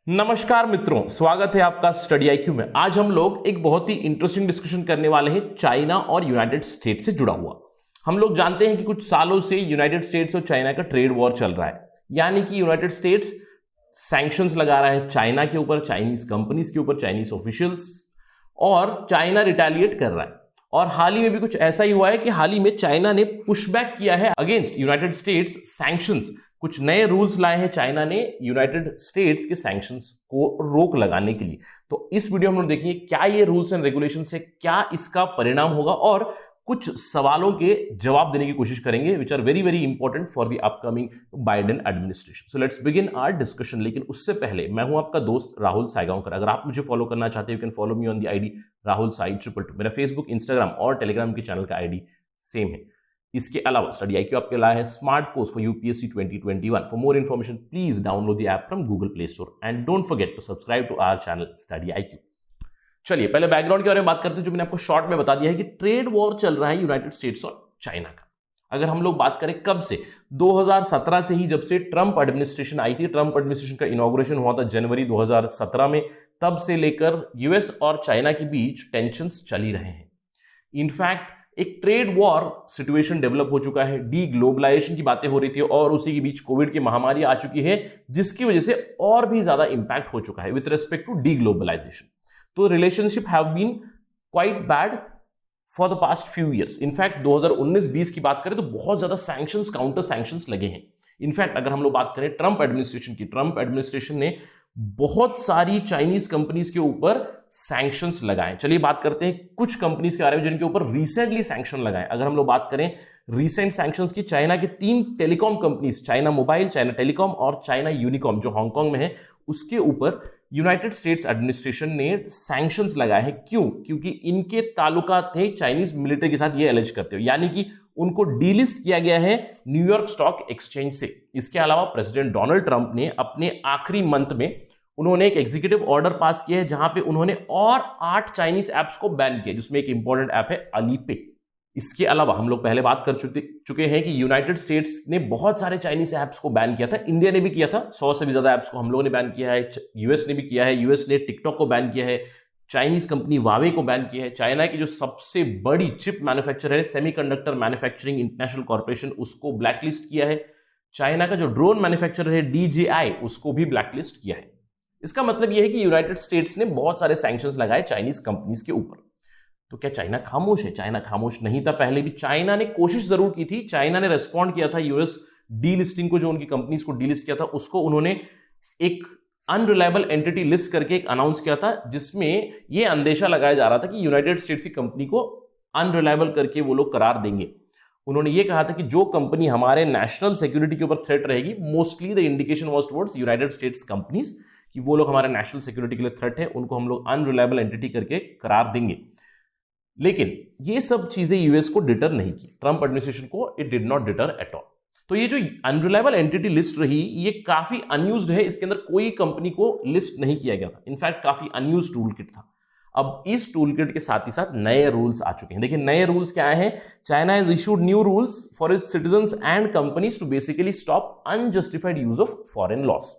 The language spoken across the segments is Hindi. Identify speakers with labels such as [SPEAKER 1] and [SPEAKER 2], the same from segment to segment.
[SPEAKER 1] नमस्कार मित्रों, स्वागत है आपका स्टडी आईक्यू में। आज हम लोग एक बहुत ही इंटरेस्टिंग डिस्कशन करने वाले हैं चाइना और यूनाइटेड स्टेट्स से जुड़ा हुआ। हम लोग जानते हैं कि कुछ सालों से यूनाइटेड स्टेट्स और चाइना का ट्रेड वॉर चल रहा है, यानी कि यूनाइटेड स्टेट्स सैंक्शंस लगा रहा है चाइना के ऊपर, चाइनीज कंपनीज के ऊपर, चाइनीज ऑफिशियल्स, और चाइना रिटेलिएट कर रहा है। और हाल ही में भी कुछ ऐसा ही हुआ है कि हाल ही में चाइना ने पुशबैक किया है अगेंस्ट यूनाइटेड स्टेट्स सैंक्शंस। कुछ नए रूल्स लाए हैं चाइना ने यूनाइटेड स्टेट्स के सैंक्शंस को रोक लगाने के लिए। तो इस वीडियो में हम देखेंगे क्या ये रूल्स एंड रेगुलेशंस है, क्या इसका परिणाम होगा, और कुछ सवालों के जवाब देने की कोशिश करेंगे which are very very important for the upcoming Biden administration. So let's begin our discussion. लेकिन उससे पहले मैं हूं आपका दोस्त राहुल साइगांवकर। अगर आप मुझे फॉलो करना चाहते हैं, you can follow me on the ID Rahul Sai 222। मेरा फेसबुक, इंस्टाग्राम और टेलीग्राम के चैनल का आईडी सेम है। इसके अलावा स्टडी आईक्यू आपके लाया है smart course for UPSC 2021। For more information please download the app from Google Play Store and don't forget to subscribe to our channel Study IQ. चलिए पहले बैकग्राउंड के बारे में बात करते हैं, जो मैंने आपको शॉर्ट में बता दिया है कि ट्रेड वॉर चल रहा है यूनाइटेड स्टेट्स और चाइना का। अगर हम लोग बात करें कब से, 2017 से ही, जब से ट्रंप एडमिनिस्ट्रेशन आई थी। ट्रंप एडमिनिस्ट्रेशन का इनॉग्रेशन हुआ था जनवरी 2017 में। तब से लेकर यूएस और चाइना के बीच टेंशंस चल ही रहे हैं। इनफैक्ट एक ट्रेड वॉर सिचुएशन डेवलप हो चुका है, डी ग्लोबलाइजेशन की बातें हो रही थी, और उसी के बीच कोविड की महामारी आ चुकी है, जिसकी वजह से और भी ज्यादा इंपैक्ट हो चुका है with respect to the globalisation. तो relationship have been quite bad for the past few years. In fact 2019-20 की बात करें तो बहुत ज्यादा सैंक्शंस, काउंटर सैंक्शंस लगे हैं। इनफैक्ट अगर हम लोग बात करें ट्रंप एडमिनिस्ट्रेशन की, ट्रंप एडमिनिस्ट्रेशन ने बहुत सारी चाइनीज कंपनीज के ऊपर सैंक्शंस लगाए। चलिए बात करते हैं कुछ कंपनीज के बारे में जिनके ऊपर रिसेंटली सैंक्शन लगाए। अगर हम लोग बात करें रिसेंट सैंक्शंस की, चाइना के 3 telecom companies, China mobile, China telecom और चाइना यूनिकॉम, जो हांगकांग में है, उसके ऊपर यूनाइटेड स्टेट्स एडमिनिस्ट्रेशन ने सैंक्शंस लगाए हैं। क्यों? क्योंकि इनके ताल्लुकात थे चाइनीज मिलिट्री के साथ, ये एलिज करते हो, यानी कि उनको डीलिस्ट किया गया है न्यूयॉर्क स्टॉक एक्सचेंज से। इसके अलावा प्रेसिडेंट डोनाल्ड ट्रंप ने अपने आखिरी मंथ में उन्होंने एक एग्जीक्यूटिव ऑर्डर पास किया है, जहां पे उन्होंने और 8 चाइनीज ऐप्स को बैन किया, जिसमें एक इंपॉर्टेंट ऐप है अलीपे। इसके अलावा हम लोग पहले बात कर चुके हैं कि यूनाइटेड स्टेट्स ने बहुत सारे चाइनीज ऐप्स को बैन किया था। इंडिया ने भी किया था, 100 से भी ज्यादा ऐप्स को हम लोगों ने बैन किया है। यूएस ने भी किया है, यूएस ने टिकटॉक को बैन किया है, चाइनीज कंपनी वावे को बैन किया है। चाइना की जो सबसे बड़ी चिप मैन्युफैक्चरर है सेमीकंडक्टर मैन्युफैक्चरिंग इंटरनेशनल कॉर्पोरेशन, उसको ब्लैकलिस्ट किया है। चाइना का जो ड्रोन मैन्युफैक्चरर है DJI, उसको भी ब्लैकलिस्ट किया है। इसका मतलब यह है कि यूनाइटेड स्टेट्स ने बहुत सारे सैंक्शंस लगाए चाइनीज कंपनीज के ऊपर। तो क्या चाइना खामोश है? चाइना खामोश नहीं था। पहले भी चाइना ने कोशिश जरूर की थी, चाइना ने रेस्पॉन्ड किया था यूएस डीलिस्टिंग को, जो उनकी कंपनीज को डीलिस्ट किया था, उसको उन्होंने एक अनरिलायबल एंटिटी लिस्ट करके एक अनाउंस किया था, जिसमें यह अंदेशा लगाया जा रहा था कि यूनाइटेड स्टेट्स की कंपनी को अनरिलायबल करके वो लोग करार देंगे। उन्होंने ये कहा था कि जो कंपनी हमारे नेशनल सिक्योरिटी के ऊपर थ्रेट रहेगी, mostly the indication was towards United states companies, कि वो लोग हमारे नेशनल सिक्योरिटी के लिए थ्रेट है, उनको हम लोग अनरिलायबल एंटिटी करके करार देंगे। लेकिन ये सब चीजें यूएस को डिटर नहीं की, ट्रंप एडमिनिस्ट्रेशन को it did not deter at all. तो ये जो अनरिलायबल एंटिटी लिस्ट रही, ये काफी अनयूज्ड है। इसके अंदर कोई कंपनी को लिस्ट नहीं किया गया था। इनफैक्ट काफी अनयूज्ड टूल किट था। अब इस टूल किट के साथ ही साथ नए रूल्स आ चुके हैं। देखिए नए रूल्स क्या है। China has issued new rules for its citizens and companies to basically stop unjustified use of foreign laws.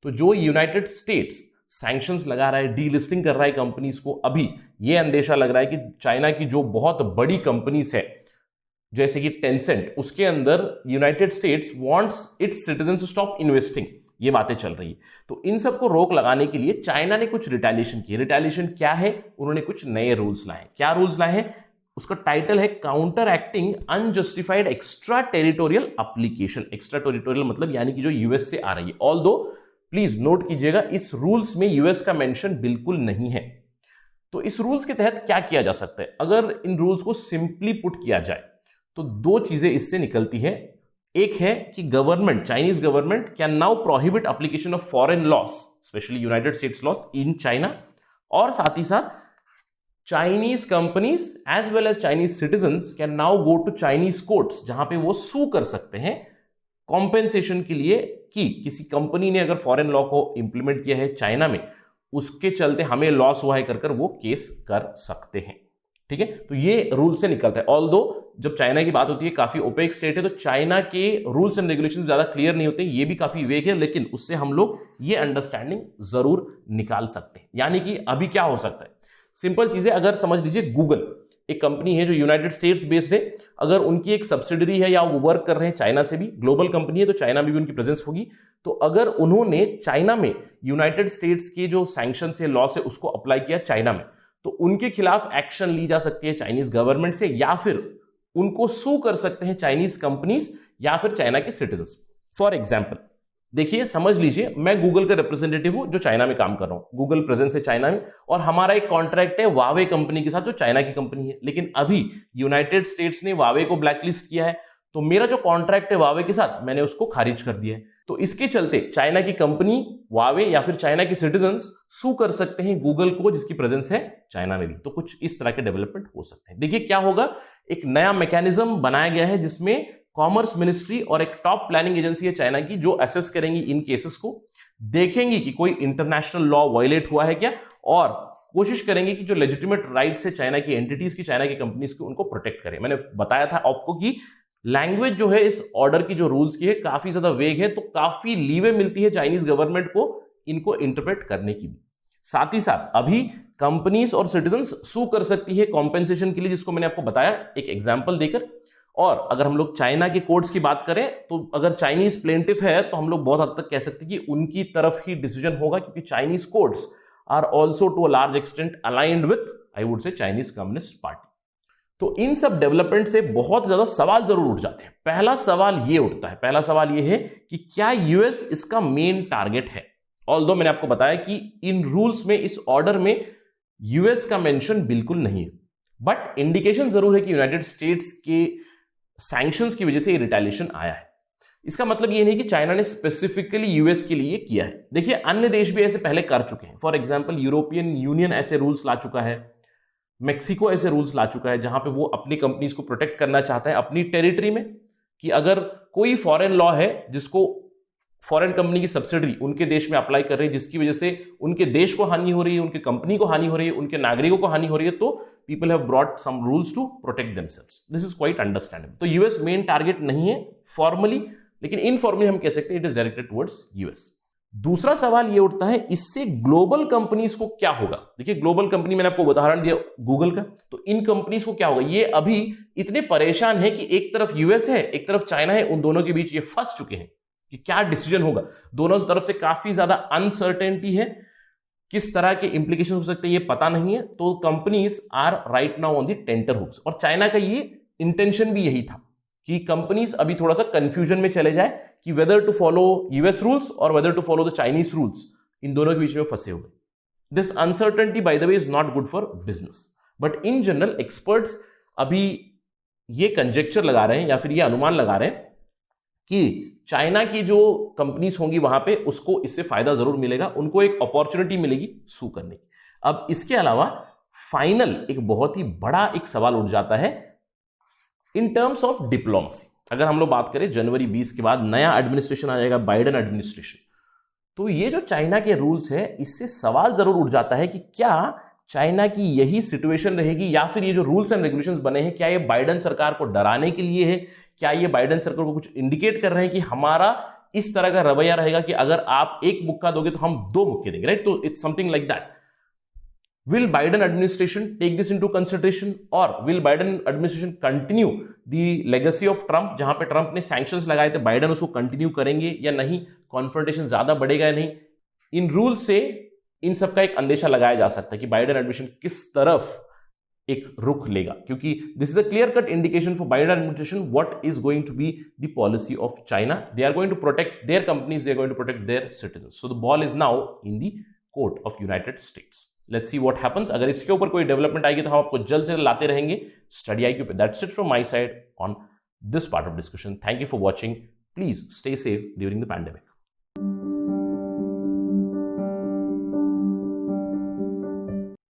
[SPEAKER 1] तो जो यूनाइटेड स्टेट्स सैंक्शंस लगा रहा है, डीलिस्टिंग कर रहा है कंपनीज को, अभी यह अंदेशा लग रहा है कि चाइना की जो बहुत बड़ी कंपनीज है जैसे कि टेंसेंट, उसके अंदर United States wants its citizens to stop investing. ये बातें चल रही है। तो इन सबको रोक लगाने के लिए चाइना ने कुछ रिटेलिएशन की। रिटेलिएशन क्या है? उन्होंने कुछ नए रूल्स लाए। क्या रूल्स लाए हैं? उसका टाइटल है counter acting unjustified extra territorial application. Extra territorial मतलब यानी कि जो यूएस से आ रही है। ऑल्दो प्लीज नोट कीजिएगा, इस रूल्स में यूएस का मेंशन बिल्कुल नहीं है। तो इस रूल्स के तहत क्या किया जा सकता है? अगर इन रूल्स को सिंपली पुट किया जाए तो 2 चीजें इससे निकलती है। एक है कि government, Chinese government can now prohibit application of foreign laws, specially United States laws in China, और साथ ही साथ Chinese companies as well as Chinese citizens can now go to Chinese courts, जहां पे वो सू कर सकते हैं कॉम्पेंसेशन के लिए कि किसी कंपनी ने अगर फॉरेन लॉ को इंप्लीमेंट किया है चाइना में, उसके चलते हमें लॉस हुआ है कर वो केस कर सकते हैं। ठीक है, तो ये रूल से निकलता है। ऑल्दो जब चाइना की बात होती है काफी ओपेक स्टेट है, तो चाइना के रूल्स एंड रेगुलेशंस ज्यादा क्लियर नहीं होते, ये भी काफी वेग है, लेकिन उससे हम लोग ये अंडरस्टैंडिंग जरूर निकाल सकते हैं। यानी कि अभी क्या हो सकता है, सिंपल चीजें, अगर समझ लीजिए गूगल एक कंपनी है जो यूनाइटेड स्टेट्स बेस्ड है, अगर उनकी एक सब्सिडरी है या वो वर्क कर रहे हैं चाइना से भी, ग्लोबल कंपनी है तो चाइना में भी उनकी प्रेजेंस होगी, तो अगर उन्होंने चाइना में यूनाइटेड स्टेट्स के जो सैंक्शन है, लॉ से, उसको अप्लाई किया चाइना में, तो उनके खिलाफ एक्शन ली जा सकती है चाइनीज गवर्नमेंट से, या फिर उनको सू कर सकते हैं चाइनीज कंपनीज या फिर चाइना के सिटीजन। फॉर एग्जाम्पल देखिए, समझ लीजिए मैं गूगल का रिप्रेजेंटेटिव हूं जो चाइना में काम कर रहा हूं, गूगल प्रेजेंस है चाइना में, और हमारा एक कॉन्ट्रैक्ट है वावे कंपनी के साथ जो चाइना की कंपनी है, लेकिन अभी यूनाइटेड स्टेट्स ने वावे को ब्लैकलिस्ट किया है, तो मेरा जो कॉन्ट्रैक्ट है वावे के साथ मैंने उसको खारिज कर दिया है, तो इसके चलते चाइना की कंपनी वावे या फिर चाइना के सिटीजन्स सू कर सकते हैं गूगल को जिसकी प्रेजेंस है चाइना में भी। तो कुछ इस तरह के डेवलपमेंट हो सकते हैं। देखिए क्या होगा, एक नया मैकेनिज्म बनाया गया है जिसमें कॉमर्स मिनिस्ट्री और एक टॉप प्लानिंग एजेंसी है चाइना की जो असेस करेंगी इन केसेस को, देखेंगी कि कोई इंटरनेशनल लॉ वायलेट हुआ है क्या, और कोशिश करेंगे कि जो लेजिटिमेट राइट्स है चाइना की एंटिटीज की, चाइना की कंपनीज की, उनको प्रोटेक्ट करें। मैंने बताया था आपको कि लैंग्वेज जो है इस ऑर्डर की जो रूल्स की है काफी ज्यादा वेग है, तो काफी लीवे मिलती है चाइनीज गवर्नमेंट को इनको इंटरप्रेट करने की भी। साथ ही साथ अभी कंपनीज और सिटीजन्स सू कर सकती है कॉम्पेंसेशन के लिए, जिसको मैंने आपको बताया एक एग्जाम्पल देकर। और अगर हम लोग चाइना के कोर्ट्स की बात करें तो अगर चाइनीज प्लेंटिफ है तो हम लोग बहुत हद तक कह सकते हैं कि उनकी तरफ ही डिसीजन होगा, क्योंकि Chinese courts are also to a large extent aligned with, I would say, Chinese Communist Party. तो इन सब डेवलपमेंट से बहुत ज्यादा सवाल जरूर उठ जाते हैं। पहला सवाल ये उठता है, पहला सवाल ये है कि क्या यूएस इसका मेन टारगेट है। ऑल्दो मैंने आपको बताया कि इन रूल्स में, इस ऑर्डर में यूएस का मेंशन बिल्कुल नहीं है, बट इंडिकेशन जरूर है कि यूनाइटेड स्टेट्स के सैंक्शंस की वजह से ये रिटेलिएशन आया है। इसका मतलब ये नहीं कि चाइना ने स्पेसिफिकली यूएस के लिए किया है। देखिए अन्य देश भी ऐसे पहले कर चुके हैं। फॉर एग्जांपल यूरोपियन यूनियन ऐसे रूल्स ला चुका है, मेक्सिको ऐसे रूल्स ला चुका है, जहां पे वो अपनी कंपनीज को प्रोटेक्ट करना चाहता है अपनी टेरिटरी में, कि अगर कोई फॉरेन लॉ है जिसको फॉरेन कंपनी की सब्सिडरी उनके देश में अप्लाई कर रही है, जिसकी वजह से उनके देश को हानि हो रही है, उनकी कंपनी को हानि हो रही है, उनके नागरिकों को हानि हो रही है, तो people have brought some rules to protect themselves. This is quite understandable. तो यूएस मेन टारगेट नहीं है फॉर्मली, लेकिन इनफॉर्मली हम कह सकते हैं it is directed towards US. दूसरा सवाल ये उठता है, इससे ग्लोबल कंपनीज को क्या होगा। देखिए ग्लोबल कंपनी, मैंने आपको उदाहरण दिया गूगल का, तो इन कंपनीज को क्या होगा। ये अभी इतने परेशान है कि एक तरफ यूएस है, एक तरफ चाइना है, उन दोनों के बीच ये फंस चुके हैं कि क्या डिसीजन होगा। दोनों तरफ से काफी ज्यादा अनसर्टेनिटी है, किस तरह के इंप्लीकेशन हो सकते हैं ये पता नहीं है। तो companies are right now on the tenterhooks, और चाइना का ये इंटेंशन भी यही था कि कंपनीज अभी थोड़ा सा कंफ्यूजन में चले जाए कि whether to follow US rules और whether to follow the Chinese rules, इन दोनों के बीच में फंसे हुए। This uncertainty by the way is not good for business, but in general experts अभी ये कंजेक्चर लगा रहे हैं या फिर ये अनुमान लगा रहे हैं कि चाइना की जो कंपनीज होंगी वहां पे उसको इससे फायदा जरूर मिलेगा, उनको एक अपॉर्चुनिटी मिलेगी सू करने की। अब इसके अलावा फाइनल एक बहुत ही बड़ा एक सवाल उठ जाता है इन टर्म्स ऑफ डिप्लोमेसी। अगर हम लोग बात करें जनवरी 20 के बाद नया एडमिनिस्ट्रेशन आ जाएगा, बाइडेन एडमिनिस्ट्रेशन, तो ये जो चाइना के रूल्स है इससे सवाल जरूर उठ जाता है कि क्या चाइना की यही सिचुएशन रहेगी, या फिर ये जो रूल्स एंड रेगुलेशंस बने हैं क्या ये बाइडेन सरकार को डराने के लिए है, क्या ये बाइडेन सरकार को कुछ इंडिकेट कर रहे हैं कि हमारा इस तरह का रवैया रहेगा कि अगर आप एक मुक्का दोगे तो हम 2 मुक्के देंगे, राइट। तो it's something like that. Will Biden administration take this into consideration, और will Biden administration continue the legacy of Trump, जहां पे ट्रंप ने सैंक्शंस लगाए थे, बाइडेन उसको कंटिन्यू करेंगे या नहीं, कॉन्फ्रंटेशन ज्यादा बढ़ेगा या नहीं। इन रूल से इन सबका एक अंदेशा लगाया जा सकता है कि बाइडेन एडमिनिस्ट्रेशन किस तरफ एक रुख लेगा, क्योंकि this is a clear cut indication for Biden administration what is going to be the policy of China. They are going to protect their companies, they are going to protect their citizens, so the ball is now in the court of United States. Let's see what happens. अगर इसके ऊपर कोई डेवलपमेंट आएगी तो हम आपको जल्द से लाते रहेंगे स्टडी IQ पे। That's it from my side on this part of discussion. Thank you for watching. Please stay safe during the pandemic.